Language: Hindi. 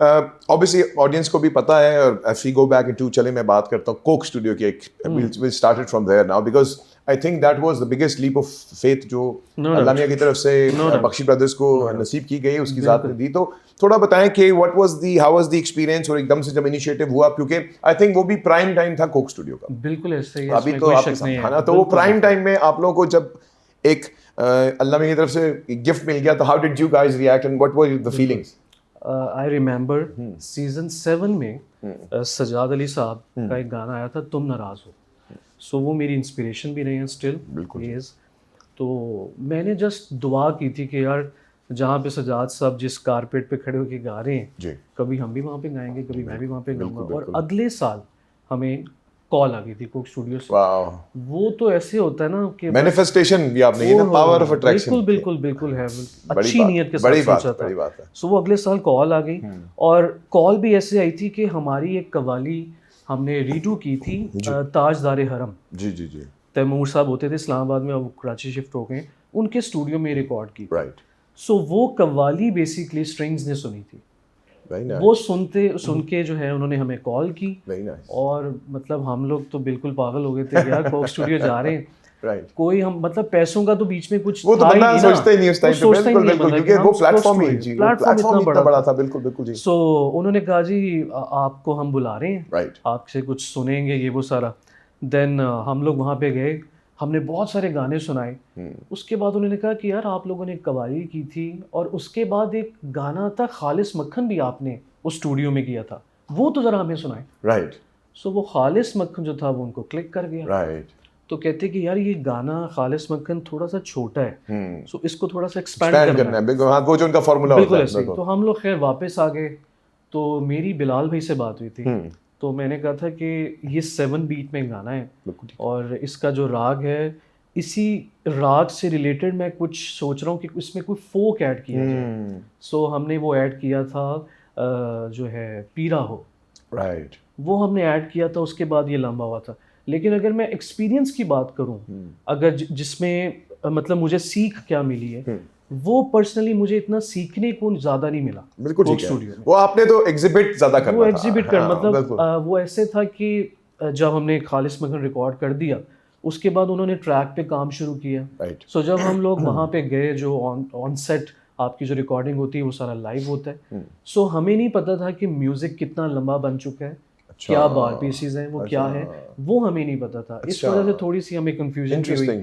ऑब्वियसली ऑडियंस को भी पता है, और if we go back into, चले मैं बात करता हूँ कोक स्टूडियो की। एक we started from there now, because I think that was the biggest leap of faith जो अल्लाह मियां की तरफ से बख्शी ब्रदर्स को नसीब की गई, उसकी ज़ात ने दी। तो थोड़ा बताएं कि what was the, how was the experience, और एकदम से जब इनिशिएटिव हुआ, क्योंकि आई थिंक वो भी प्राइम टाइम था कोक स्टूडियो का। बिल्कुल ऐसे ही, अभी तो आपके साथ था ना, तो वो प्राइम टाइम में आप लोगों को जब एक अल्लाह मियां की तरफ से गिफ्ट मिल गया, तो how did you guys react and what were the feelings? I remember season 7 में सजाद अली साहब का एक गाना आया था, तुम नाराज हो। सो वो मेरी इंस्पिरेशन भी रही है स्टिल। बिल्कुल। तो मैंने जस्ट दुआ की थी कि यार जहाँ पे सजाद साहब जिस कारपेट पे खड़े होकर गा रहे हैं, जी, कभी हम भी वहाँ पे गाएंगे, कभी मैं भी वहाँ पे गाऊंगा। और बिल्कुल। अगले साल हमें कॉल आ गई थी कोक स्टूडियो से। वाओ, वो तो ऐसे होता है ना कि मैनिफेस्टेशन भी आपने, ये ना पावर ऑफ अट्रैक्शन। बिल्कुल बिल्कुल बिल्कुल है, बड़ी अच्छी बात, नीयत के बड़ी साथ बात, सोचा था। बड़ी बात है। सो वो अगले साल कॉल आ गई, और कॉल भी ऐसे आई थी कि हमारी एक कवाली हमने रीडू की थी, ताजदारे हरम। जी जी जी, तैमूर साहब होते थे इस्लामाबाद में, अब कराची शिफ्ट हो गए, उनके स्टूडियो में रिकॉर्ड की। राइट। सो वो कव्वाली बेसिकली स्ट्रिंग्स ने सुनी थी। वेरी नाइस, वो सुन के जो है उन्होंने हमें कॉल की, वेरी नाइस। और मतलब हम लोग तो बिल्कुल पागल हो गए थे कि यार कोक स्टूडियो जा रहे हैं। राइट। कोई हम मतलब पैसों का तो बीच में कुछ वो तो था ही बंदा नहीं ना, सोचता ही नहीं उस टाइम पे, सोचता ही बिल्कुल नहीं बिल्कुल, बंदा कि क्योंकि वो हम प्लेटफॉर्म कोक ही, जी, वो प्लेटफॉर्म प्लेटफॉर्म इतना इतना बड़ा बड़ा था। बिल्कुल बिल्कुल जी। सो उन्होंने कहा जी आपको हम बुला रहे हैं, राइट। आपसे कुछ सुनेंगे, ये वो सारा। देन हम लोग वहाँ पे गए, हमने बहुत सारे गाने सुनाए। उसके बाद उन्होंने कहा कि यार आप लोगों ने कवाली की थी, और उसके बाद एक गाना था खालिस मक्खन भी आपने उस स्टूडियो में किया था, वो तो ज़रा हमें सुनाए। राइट। सो वो खालिस मक्खन जो था वो उनको क्लिक कर गया। राइट। तो कहते कि यार ये गाना खालिस मक्खन थोड़ा सा छोटा है, सो इसको थोड़ा सा एक्सपैंड स्पैंड करना करना है। है, बिल्कुल। हाँ, वो जो उनका फॉर्मूला होता बिल्कुल है। ऐसे ही। तो हम लोग खैर वापस आ गए, तो मेरी बिलाल भाई से बात हुई थी। तो मैंने कहा था कि ये 7 बीट में गाना है, और इसका जो राग है, इसी राग से रिलेटेड मैं कुछ सोच रहा हूँ कि इसमें कोई फोक ऐड किया जाए। सो हमने वो ऐड किया था, जो है पीरा हो। राइट। वो हमने ऐड किया था, उसके बाद ये लंबा हुआ था। लेकिन अगर मैं एक्सपीरियंस की बात करूं, अगर जिसमें मतलब मुझे सीख क्या मिली है, वो पर्सनली मुझे इतना सीखने को ज़्यादा नहीं मिला। बिल्कुल कोक ठीक है, स्टूडियो में वो आपने तो एग्जिबिट ज्यादा करना वो था। एग्जिबिट कर, हाँ, मतलब बिल्कुल। वो ऐसे था कि जब हमने खालिस मखन रिकॉर्ड कर दिया, उसके बाद उन्होंने ट्रैक पे काम शुरू किया। राइट। सो जब हम लोग वहाँ पे गए, जो ऑन सेट आपकी जो रिकॉर्डिंग होती है वो सारा लाइव होता है। सो हमें नहीं पता था कि म्यूज़िक कितना लंबा बन चुका है, क्या बार पीसीज हैं, वो क्या है, वो हमें नहीं पता था। इस वजह से थोड़ी सी हमें कंफ्यूजन भी हुई।